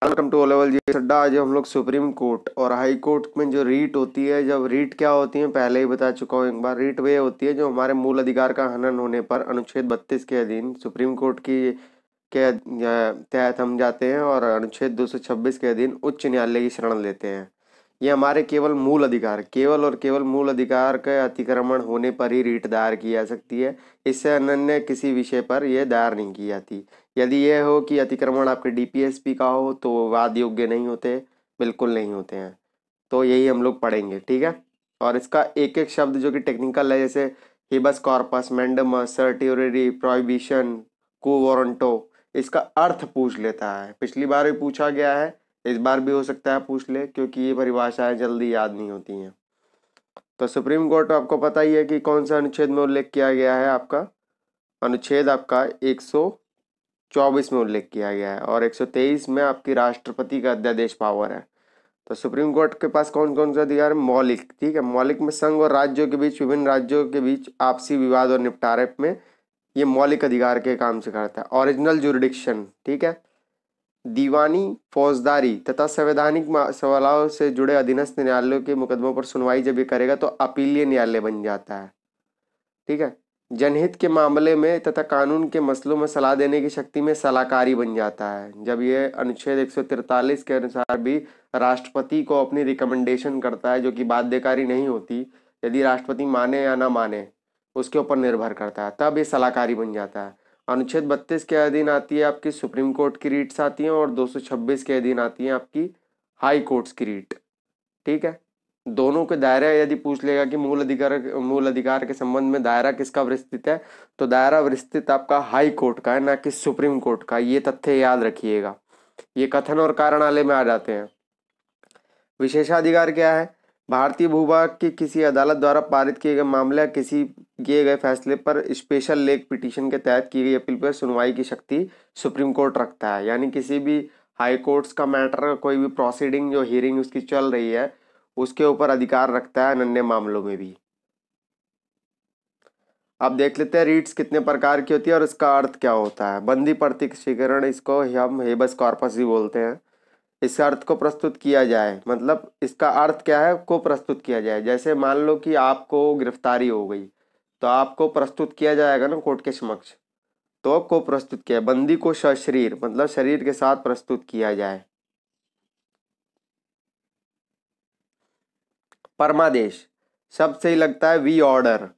Welcome two O level जी अड्डा। आज हम लोग सुप्रीम कोर्ट और हाई कोर्ट में जो रीट होती है, जब रीट क्या होती है पहले ही बता चुका हूँ एक बार। रीट वे होती है जो हमारे मूल अधिकार का हनन होने पर अनुच्छेद 32 के अधीन सुप्रीम कोर्ट की के तहत हम जाते हैं और अनुच्छेद 226 के अधीन उच्च न्यायालय की शरण लेते हैं। ये हमारे केवल मूल अधिकार, केवल और केवल मूल अधिकार के अतिक्रमण होने पर ही रीट दायर की जा सकती है। इससे अन्य किसी विषय पर यह दायर नहीं की जाती। यदि यह हो कि अतिक्रमण आपके डीपीएसपी का हो तो वाद योग्य नहीं होते, बिल्कुल नहीं होते हैं। तो यही हम लोग पढ़ेंगे, ठीक है। और इसका एक एक शब्द जो कि टेक्निकल है, जैसे habeas corpus, mandamus, certiorari, prohibition, quo warranto, इसका अर्थ पूछ लेता है। पिछली बार भी पूछा गया है, इस बार भी हो सकता है पूछ ले, क्योंकि ये परिभाषाएं जल्दी याद नहीं होती हैं। तो सुप्रीम कोर्ट आपको पता ही है कि कौन सा अनुच्छेद में उल्लेख किया गया है। आपका अनुच्छेद आपका 124 में उल्लेख किया गया है और 123 में आपकी राष्ट्रपति का अध्यादेश पावर है। तो सुप्रीम कोर्ट के पास कौन कौन सा अधिकार है? मौलिक, ठीक है। मौलिक में संघ और राज्यों के बीच, विभिन्न राज्यों के बीच आपसी विवाद और निपटारे में ये मौलिक अधिकार के काम से करता है। ओरिजिनल जुरिडिक्शन, ठीक है। दीवानी, फौजदारी तथा संवैधानिक सवालों से जुड़े अधीनस्थ न्यायालयों के मुकदमों पर सुनवाई जब ये करेगा तो अपीलीय न्यायालय बन जाता है, ठीक है। जनहित के मामले में तथा कानून के मसलों में सलाह देने की शक्ति में सलाहकारी बन जाता है, जब ये अनुच्छेद 143 के अनुसार भी राष्ट्रपति को अपनी रिकमेंडेशन करता है, जो कि बाध्यकारी नहीं होती। यदि राष्ट्रपति माने या ना माने उसके ऊपर निर्भर करता है, तब ये सलाहकारी बन जाता है। अनुच्छेद 32 के अधीन आती है आपकी सुप्रीम कोर्ट की रीट्स आती हैं और 226 के अधीन आती है आपकी हाई कोर्ट्स की रीट, ठीक है। दोनों के दायरा यदि पूछ लेगा कि मूल अधिकार के संबंध में दायरा किसका विस्तृत है, तो दायरा विस्तृत आपका हाई कोर्ट का है, ना कि सुप्रीम कोर्ट का। ये तथ्य याद रखिएगा, ये कथन और कारणालय में आ जाते हैं। विशेषाधिकार क्या है? भारतीय भूभाग की किसी अदालत द्वारा पारित किए गए मामले, किसी किए गए फैसले पर स्पेशल लेग पिटीशन के तहत की गई अपील पर सुनवाई की शक्ति सुप्रीम कोर्ट रखता है। यानी किसी भी हाई कोर्ट्स का मैटर, कोई भी प्रोसीडिंग जो हियरिंग उसकी चल रही है, उसके ऊपर अधिकार रखता है अन्य मामलों में भी। अब देख लेते हैं रीट्स कितने प्रकार की होती है और इसका अर्थ क्या होता है। बंदी प्रत्यक्षीकरण, इसको हम हेबस कॉर्पस भी बोलते हैं। इस अर्थ को प्रस्तुत किया जाए, मतलब इसका अर्थ क्या है, को प्रस्तुत किया जाए। जैसे मान लो कि आपको गिरफ्तारी हो गई, तो आपको प्रस्तुत किया जाएगा ना कोर्ट के समक्ष, तो को प्रस्तुत किया। बंदी को सशरीर, मतलब शरीर के साथ प्रस्तुत किया जाए। परमादेश शब्द से ही लगता है वी ऑर्डर,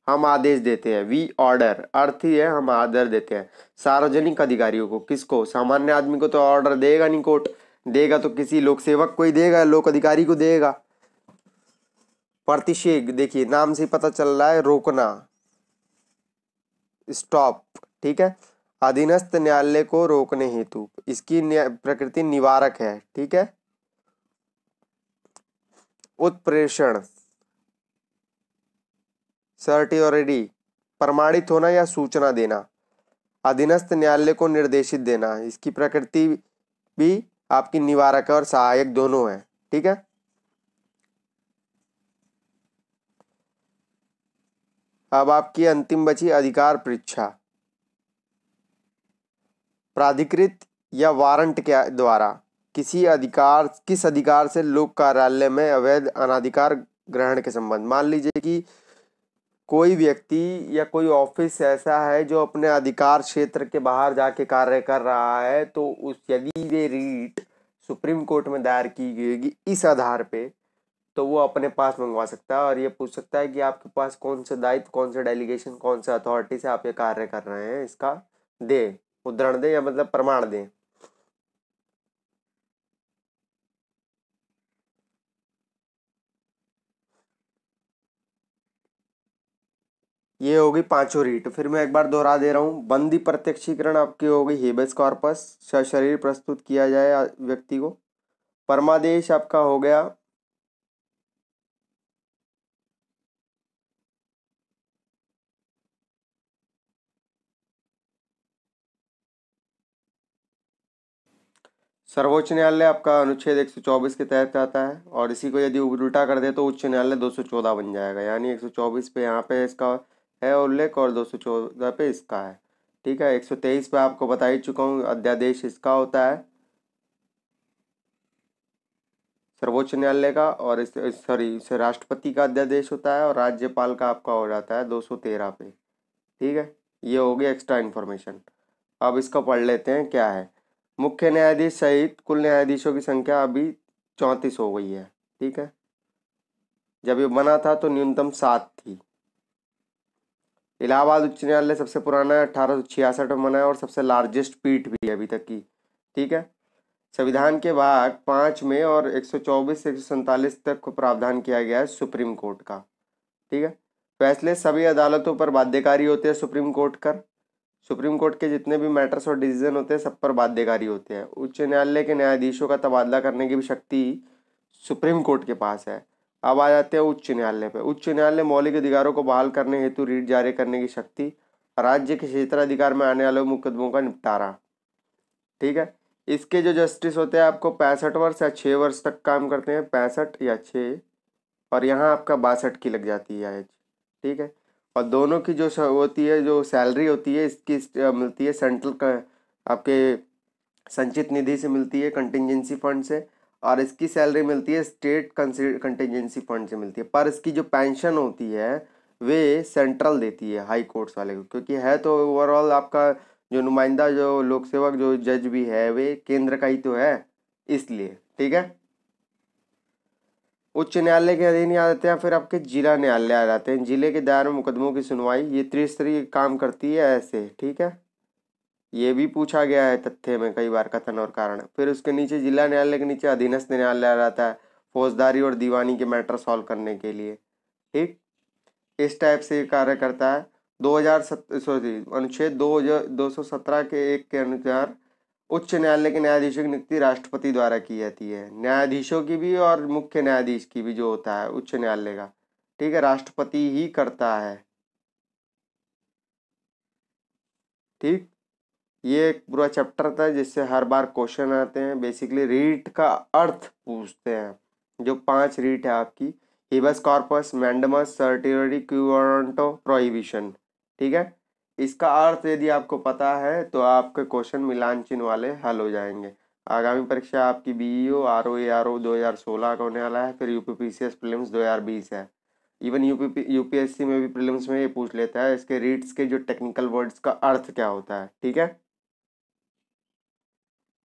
हम आदेश देते हैं। वी ऑर्डर अर्थ ही है हम आदेश देते हैं सार्वजनिक अधिकारियों को। किसको? सामान्य आदमी को तो ऑर्डर देगा नहीं कोर्ट, देगा तो किसी लोक सेवक को ही देगा, लोक अधिकारी को देगा। प्रतिषेध, देखिए नाम से पता चल रहा है रोकना, स्टॉप, ठीक है। अधीनस्थ न्यायालय को रोकने हेतु, इसकी प्रकृति निवारक है, ठीक है। उत्प्रेषण, सर्टियोरिटी, प्रमाणित होना या सूचना देना। अधीनस्थ न्यायालय को निर्देशित देना, इसकी प्रकृति भी आपकी निवारक और सहायक दोनों है, ठीक है। अब आपकी अंतिम बची अधिकार परीक्षा। प्राधिकृत या वारंट के द्वारा किस अधिकार से लोक कार्यालय में अवैध अनाधिकार ग्रहण के संबंध। मान लीजिए कि कोई व्यक्ति या कोई ऑफिस ऐसा है जो अपने अधिकार क्षेत्र के बाहर जाके कार्य कर रहा है, तो उस यदि वे रीट सुप्रीम कोर्ट में दायर की गई इस आधार पे, तो वो अपने पास मंगवा सकता है और ये पूछ सकता है कि आपके पास कौन से दायित्व, कौन से डेलीगेशन, कौन से अथॉरिटी से आप ये कार्य कर रहे हैं, इसका दे, उद्धरण दे, या मतलब प्रमाण दे। ये होगी पांचों रीट। फिर मैं एक बार दोहरा दे रहा हूँ। बंदी प्रत्यक्षीकरण आपकी हो गई हेबेस कॉर्पस, सशरीर प्रस्तुत किया जाए व्यक्ति को। परमादेश आपका हो गया सर्वोच्च न्यायालय, आपका अनुच्छेद 124 के तहत आता है, और इसी को यदि उल्टा कर दे तो उच्च न्यायालय 214 बन जाएगा। यानी 124 पे यहाँ पे इसका है उल्लेख और 214 पे इसका है, ठीक है। 123 पे आपको बता ही चुका हूँ, अध्यादेश इसका होता है। सर्वोच्च न्यायालय का, और इसे राष्ट्रपति का अध्यादेश होता है, और राज्यपाल का आपका हो जाता है 213 पे। ठीक है, ये हो गया एक्स्ट्रा इन्फॉर्मेशन। अब इसको पढ़ लेते हैं क्या है। मुख्य न्यायाधीश सहित कुल न्यायाधीशों की संख्या अभी 34 हो गई है। ठीक है, जब ये बना था तो न्यूनतम 7 थी। इलाहाबाद उच्च न्यायालय सबसे पुराना है, 1866 में बना है, और सबसे लार्जेस्ट पीठ भी है अभी तक की। ठीक है, संविधान के भाग 5 में और 124 से 147 तक को प्रावधान किया गया है सुप्रीम कोर्ट का। ठीक है, फैसले सभी अदालतों पर बाध्यकारी होते हैं। सुप्रीम कोर्ट के जितने भी मैटर्स और डिसीजन होते हैं सब पर बाध्यकारी होते हैं। उच्च न्यायालय के न्यायाधीशों का तबादला करने की भी शक्ति सुप्रीम कोर्ट के पास है। अब आ जाते हैं उच्च न्यायालय पे। उच्च न्यायालय मौलिक अधिकारों को बहाल करने हेतु रीट जारी करने की शक्ति, राज्य के क्षेत्राधिकार में आने वाले मुकदमों का निपटारा। ठीक है, इसके जो जस्टिस होते हैं आपको 65 वर्ष या 6 वर्ष तक काम करते हैं, 65 या 6, और यहाँ आपका 62 की लग जाती है एज। ठीक है, और दोनों की जो होती है, जो सैलरी होती है इसकी मिलती है सेंट्रल का आपके संचित निधि से मिलती है, कंटिजेंसी फंड से, और इसकी सैलरी मिलती है स्टेट कंटिजेंसी फंड से मिलती है। पर इसकी जो पेंशन होती है वे सेंट्रल देती है हाई कोर्ट्स वाले को, क्योंकि है तो ओवरऑल आपका जो नुमाइंदा जो लोक सेवक जो जज भी है वे केंद्र का ही तो है, इसलिए। ठीक है, उच्च न्यायालय के अधीन आ जाते हैं फिर आपके जिला न्यायालय आ जाते हैं। जिले के दायरे में मुकदमों की सुनवाई ये त्रिस्तरीय काम करती है ऐसे। ठीक है, ये भी पूछा गया है तथ्य में कई बार, कथन और कारण। फिर उसके नीचे जिला न्यायालय के नीचे अधीनस्थ न्यायालय आ जाता है, फौजदारी और दीवानी के मैटर सॉल्व करने के लिए। ठीक, इस टाइप से ये कार्य करता है। 2007 अनुच्छेद 217 के 1 के अनुसार उच्च न्यायालय के न्यायाधीशों की नियुक्ति राष्ट्रपति द्वारा की जाती है। न्यायाधीशों की भी और मुख्य न्यायाधीश की भी जो होता है उच्च न्यायालय का, ठीक है, राष्ट्रपति ही करता है। ठीक, ये एक पूरा चैप्टर था जिससे हर बार क्वेश्चन आते हैं। बेसिकली रीट का अर्थ पूछते हैं। जो 5 रीट है आपकी, habeas corpus, mandamus, certiorari, quo warranto, prohibition. ठीक है, इसका अर्थ यदि आपको पता है तो आपके क्वेश्चन मिलान चिन्ह वाले हल हो जाएंगे। आगामी परीक्षा आपकी बीईओ आरओ 2016 का होने वाला है, फिर यूपीपीसीएस प्रीलिम्स 2020 है। इवन यूपीएससी में भी प्रीलिम्स में ये पूछ लेता है इसके रीट्स के जो टेक्निकल वर्ड्स का अर्थ क्या होता है। ठीक है।